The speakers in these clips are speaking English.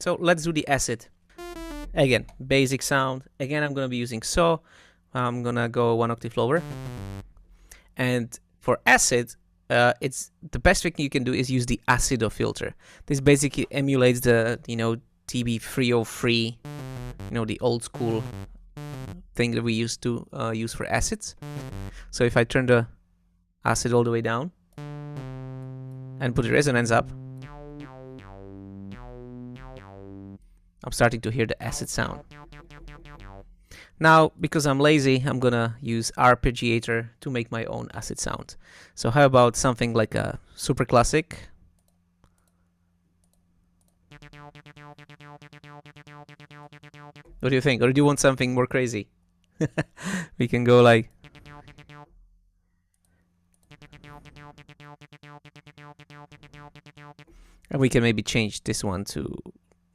So let's do the acid. Again, basic sound. Again, I'm gonna be using saw. I'm gonna go 1 octave lower. And for acid, it's the best thing you can do is use the acido filter. This basically emulates the TB303, the old school thing that we used to use for acids. So if I turn the acid all the way down and put the resonance up, I'm starting to hear the acid sound. Now, because I'm lazy, I'm gonna use arpeggiator to make my own acid sound. So how about something like a super classic? What do you think? Or do you want something more crazy? We can go like... And we can maybe change this one to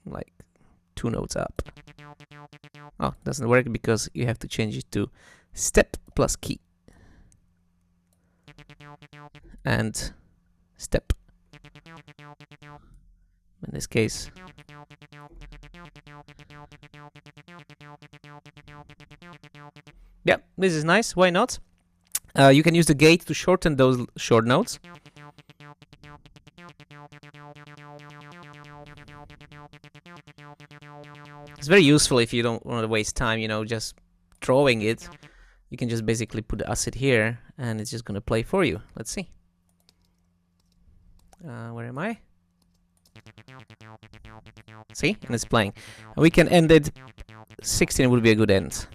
like 2 notes up. Oh, doesn't work because you have to change it to step plus key. And step. In this case. Yeah, this is nice. Why not? You can use the gate to shorten those short notes. It's very useful if you don't want to waste time, just drawing it. You can just basically put the acid here and it's just going to play for you. Let's see. Where am I? See? And it's playing. We can end it. 16 would be a good end.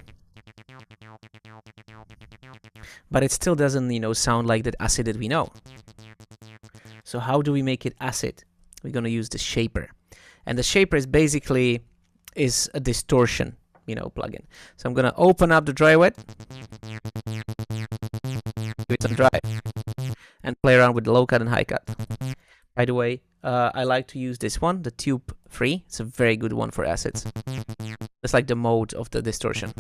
But it still doesn't, sound like that acid that we know. So how do we make it acid? We're going to use the shaper. And the shaper is basically a distortion, plugin. So I'm going to open up the dry wet. Do it on dry. And play around with the low cut and high cut. By the way, I like to use this one, the Tube 3. It's a very good one for acids. It's like the mode of the distortion.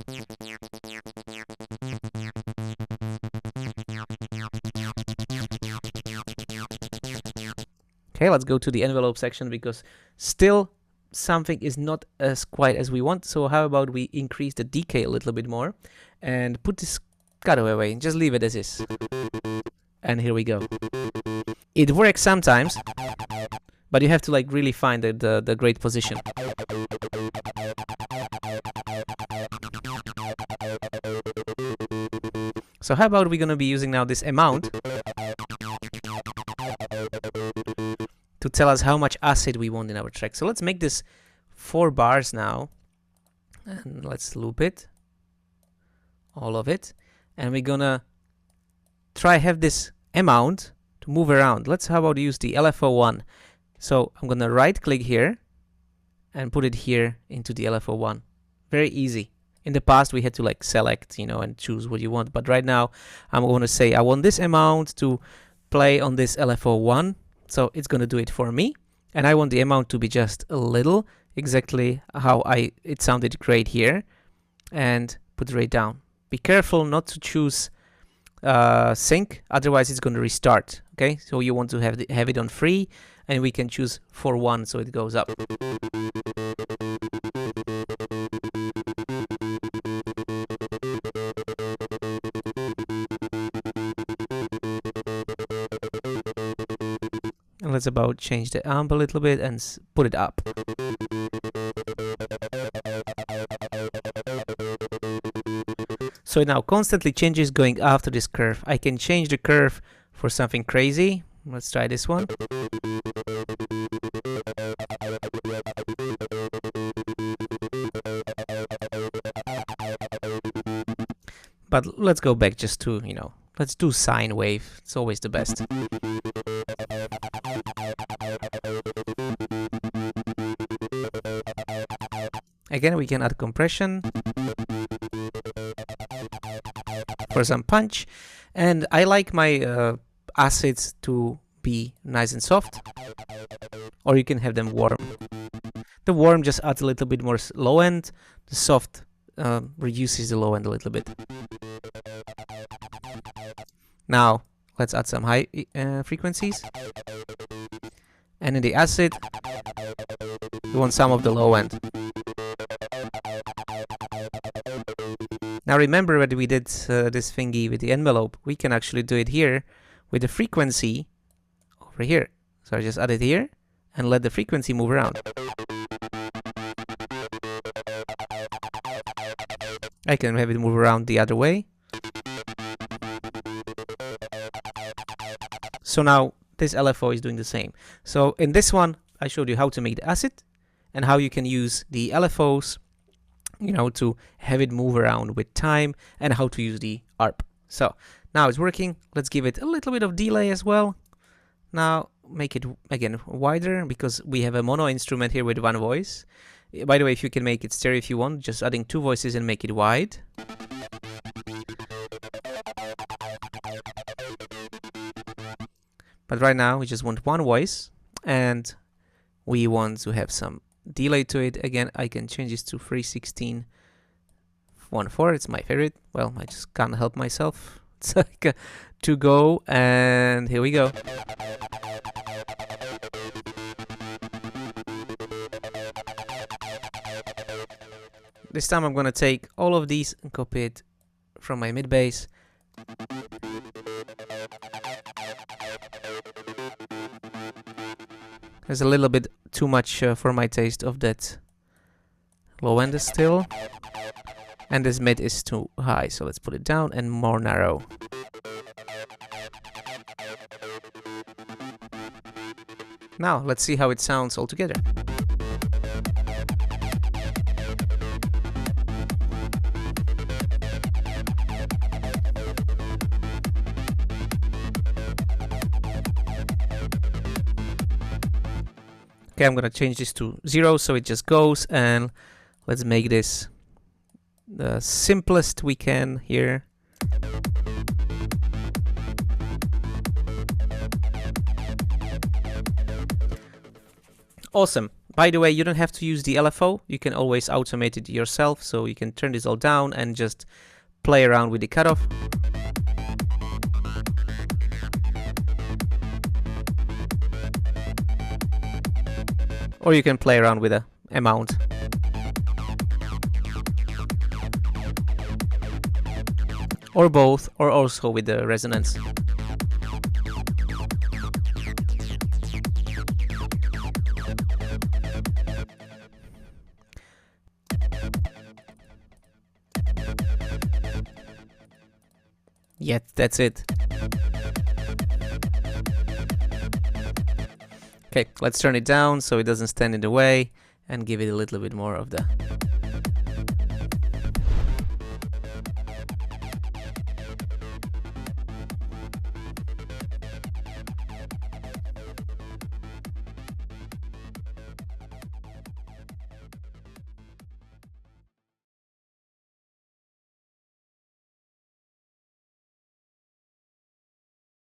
Okay, let's go to the envelope section because still something is not as quite as we want. So how about we increase the decay a little bit more and put this cutaway away. Just leave it as is. And here we go. It works sometimes, but you have to like really find the great position. So how about we're gonna be using now this amount to tell us how much acid we want in our track. So let's make this 4 bars now, and let's loop it, all of it, and we're gonna try have this amount to move around. How about use the LFO 1. So I'm gonna right click here and put it here into the LFO 1. Very easy. In the past we had to like select, and choose what you want, but right now I'm going to say I want this amount to play on this LFO 1. So it's going to do it for me, and I want the amount to be just a little, exactly how it sounded great here, and put it right down. Be careful not to choose sync, otherwise it's going to restart. Okay, so you want to have it on 3, and we can choose for 1, so it goes up. And let's about change the amp a little bit and put it up. So it now constantly changes going after this curve. I can change the curve for something crazy. Let's try this one. But let's go back just to, let's do sine wave. It's always the best. Again, we can add compression for some punch. And I like my acids to be nice and soft. Or you can have them warm. The warm just adds a little bit more low end. The soft reduces the low end a little bit. Now, let's add some high frequencies. And in the acid, We want some of the low end. Now remember that we did this thingy with the envelope. We can actually do it here with the frequency over here. So I just add it here and let the frequency move around. I can have it move around the other way. So now this LFO is doing the same. So in this one, I showed you how to make the acid and how you can use the LFOs, you know, to have it move around with time, and how to use the ARP. So now it's working. Let's give it a little bit of delay as well. Now make it again wider, because we have a mono instrument here with one voice. By the way, if you can make it stereo if you want, just adding two voices and make it wide. But right now we just want one voice, and we want to have some delay to it. Again, I can change this to 316.14. It's my favorite. Well, I just can't help myself. It's like a to go, and here we go. This time I'm gonna take all of these and copy it from my mid bass. There's a little bit too much for my taste of that low end still. And this mid is too high, so let's put it down and more narrow. Now, let's see how it sounds all together. Okay, I'm gonna change this to 0 so it just goes, and let's make this the simplest we can here. Awesome. By the way, you don't have to use the LFO. You can always automate it yourself, so you can turn this all down and just play around with the cutoff. Or you can play around with the amount. Or both, or also with the resonance. Yeah, that's it. Okay, let's turn it down so it doesn't stand in the way, and give it a little bit more of the